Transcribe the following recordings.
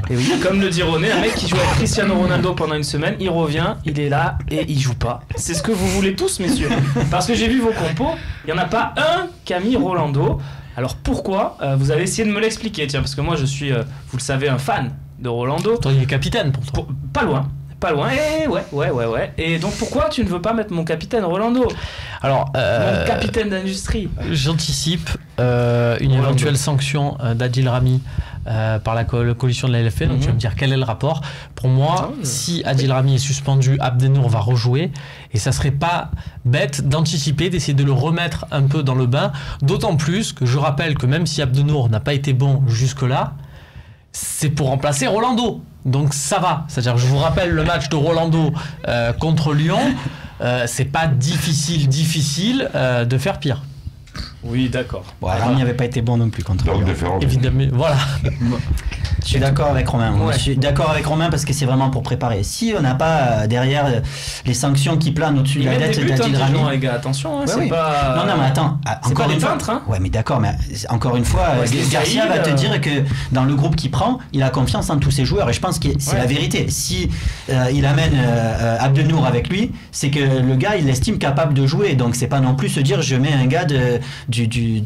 Et oui, comme le dit René, un mec qui joue avec Cristiano Ronaldo pendant une semaine, il revient, il est là et il joue pas. C'est ce que vous voulez tous, messieurs. Parce que j'ai vu vos compos, il n'y en a pas un qui a mis Rolando. Alors pourquoi vous avez essayé de me l'expliquer, tiens, parce que moi je suis, vous le savez, un fan de Rolando. Toi, il est capitaine pour toi. Pas loin. Et ouais. Et donc pourquoi tu ne veux pas mettre mon capitaine Rolando? Alors, mon capitaine d'industrie. J'anticipe une éventuelle sanction d'Adil Rami par la coalition de la LFP. Donc tu vas me dire quel est le rapport. Pour moi, si Adil Rami est suspendu, Abdenour va rejouer. Et ça serait pas bête d'anticiper, d'essayer de le remettre un peu dans le bain. D'autant plus que je rappelle que même si Abdenour n'a pas été bon jusque-là, c'est pour remplacer Rolando. Donc ça va. C'est-à-dire, je vous rappelle le match de Rolando contre Lyon. C'est pas difficile de faire pire. Oui, d'accord. Bon, Rami n'avait pas été bon non plus contre Lyon. Évidemment, voilà. Je suis d'accord avec Romain. Ouais. Je suis d'accord avec Romain parce que c'est vraiment pour préparer. Si on n'a pas derrière les sanctions qui planent au-dessus de la tête d'Adil Rami. Les gars, attention, Ouais, c'est oui. pas. Non, mais attends. Encore une fois. Hein. Ouais, mais d'accord, mais encore une fois, Garcia va te dire que dans le groupe qu'il prend, il a confiance en tous ses joueurs et je pense que c'est la vérité. Si il amène Abdenour avec lui, c'est que le gars il l'estime capable de jouer. Donc c'est pas non plus se dire je mets un gars de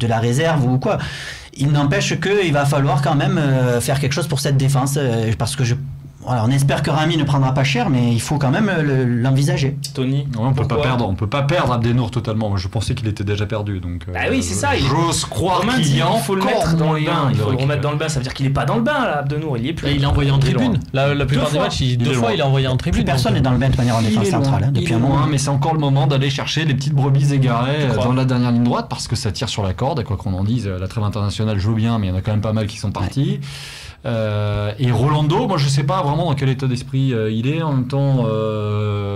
la réserve ou quoi. Il n'empêche qu'il va falloir quand même faire quelque chose pour cette défense parce que voilà, on espère que Rami ne prendra pas cher, mais il faut quand même l'envisager. Tony, on peut pas perdre Abdenour totalement. Moi, je pensais qu'il était déjà perdu, donc. Bah oui, c'est ça. J'ose croire qu'il y a faut le mettre dans le bain. Il faut le remettre dans le bain. Ça veut dire qu'il est pas dans le bain là, Abdenour. Il est plus. Il est envoyé en tribune. La plupart des matchs, deux fois, il est envoyé en tribune. Plus personne n'est dans le bain de manière en défense centrale depuis un moment. Mais c'est encore le moment d'aller chercher les petites brebis égarées dans la dernière ligne droite parce que ça tire sur la corde. Et quoi qu'on en dise, la trêve internationale joue bien, mais il y en a quand même pas mal qui sont partis. Et Rolando, moi je sais pas vraiment dans quel état d'esprit il est. En même temps,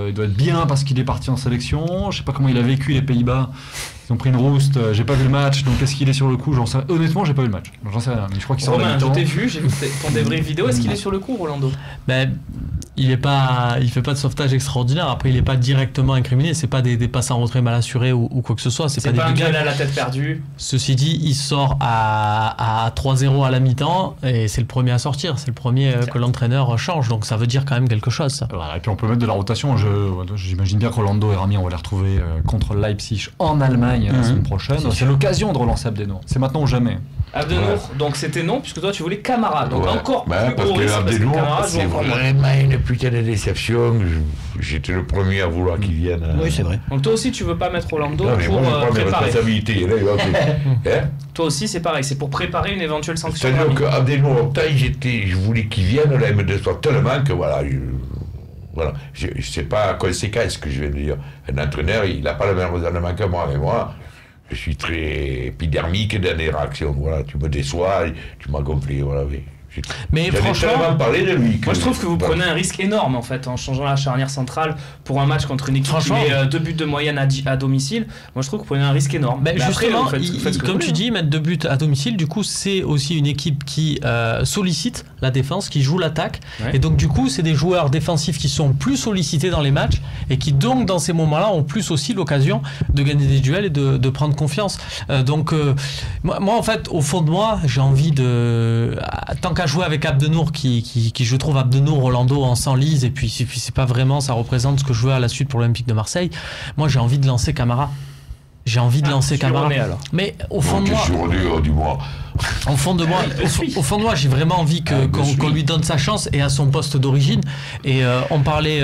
il doit être bien parce qu'il est parti en sélection. Je sais pas comment il a vécu les Pays-Bas. Ils ont pris une rouste. J'ai pas vu le match, donc est-ce qu'il est sur le coup? Honnêtement, j'ai pas vu le match. J'en sais rien. Mais je crois qu'il sort. Romain, je t'ai vu, j'ai vu ton débrief vidéo. Est-ce qu'il est sur le coup, Rolando? Il fait pas de sauvetage extraordinaire. Après, il est pas directement incriminé. C'est pas des passes en retrait mal assurées ou quoi que ce soit. C'est pas un duel à la tête perdue. Ceci dit, il sort à 3-0 à la mi-temps et c'est le premier à sortir. C'est le premier que l'entraîneur change. Donc ça veut dire quand même quelque chose. Ça. Voilà, et puis on peut mettre de la rotation. J'imagine bien que Rolando et Rami, on va les retrouver contre Leipzig en Allemagne la semaine prochaine. C'est l'occasion de relancer Abdenour. C'est maintenant ou jamais. Abdenour, donc c'était non, puisque toi tu voulais Camara, donc encore plus parce que Abdenour, c'est vraiment une putain de déception. J'étais le premier à vouloir qu'il vienne. Oui, c'est vrai. Donc toi aussi tu veux pas mettre Rolando non, mais pour moi, préparer. Mes responsabilités, là, Toi aussi c'est pareil, c'est pour préparer une éventuelle sanction. C'est-à-dire qu'Abdenour, je voulais qu'il vienne, là, il me déçoit tellement que voilà. Voilà, c'est pas conséquent ce que je viens de dire. Un entraîneur, il n'a pas le même raisonnement que moi, mais moi. Je suis très épidermique dans les réactions. Voilà, tu me déçois, tu m'as gonflé. Voilà, mais franchement, parlé de lui. Moi, je trouve que vous prenez un risque énorme en fait en changeant la charnière centrale pour un match contre une équipe qui met 2 buts de moyenne à domicile. Moi, je trouve que vous prenez un risque énorme. Mais justement, comme tu dis, mettre 2 buts à domicile, du coup, c'est aussi une équipe qui sollicite la défense, qui joue l'attaque. Ouais. Et donc, du coup, c'est des joueurs défensifs qui sont plus sollicités dans les matchs et qui, donc, dans ces moments-là, ont plus aussi l'occasion de gagner des duels et de prendre confiance. Moi, en fait, au fond de moi, j'ai envie de. Tant qu'à jouer avec Abdenour, qui je trouve Abdenour, Rolando en s'enlise, et puis c'est pas vraiment, ça représente ce que je veux à la suite pour l'Olympique de Marseille. Moi, j'ai envie de lancer Camara. J'ai envie de lancer Camara. Mais au fond de moi. Au fond de moi, j'ai vraiment envie qu'on lui donne sa chance et à son poste d'origine. Et on parlait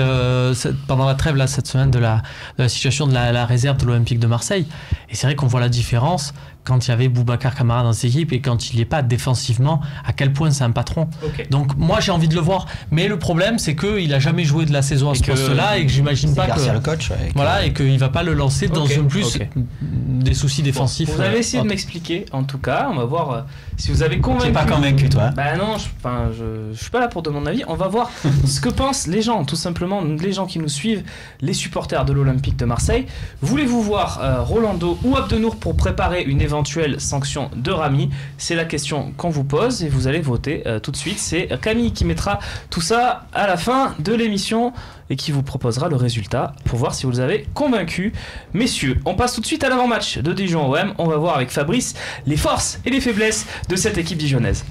pendant la trêve là, cette semaine de la situation de la réserve de l'Olympique de Marseille. Et c'est vrai qu'on voit la différence quand il y avait Boubacar Kamara dans cette équipe et quand il n'y est pas défensivement, à quel point c'est un patron. Okay. Donc moi j'ai envie de le voir. Mais le problème c'est qu'il n'a jamais joué de la saison à ce poste-là et que j'imagine pas que... le coach. Voilà, et qu'il ne va pas le lancer dans un plus des soucis défensifs. Vous avez essayé de m'expliquer, en tout cas, on va voir si vous avez convaincu. Tu n'es pas convaincu toi? Bah non, je suis pas là pour donner mon avis. On va voir ce que pensent les gens, tout simplement, les gens qui nous suivent, les supporters de l'Olympique de Marseille. Voulez-vous voir Rolando ou Abdenour pour préparer une éventuelle sanction de Rami? C'est la question qu'on vous pose et vous allez voter tout de suite. C'est Camille qui mettra tout ça à la fin de l'émission et qui vous proposera le résultat pour voir si vous les avez convaincus. Messieurs, on passe tout de suite à l'avant-match de Dijon-OM. On va voir avec Fabrice les forces et les faiblesses de cette équipe dijonnaise.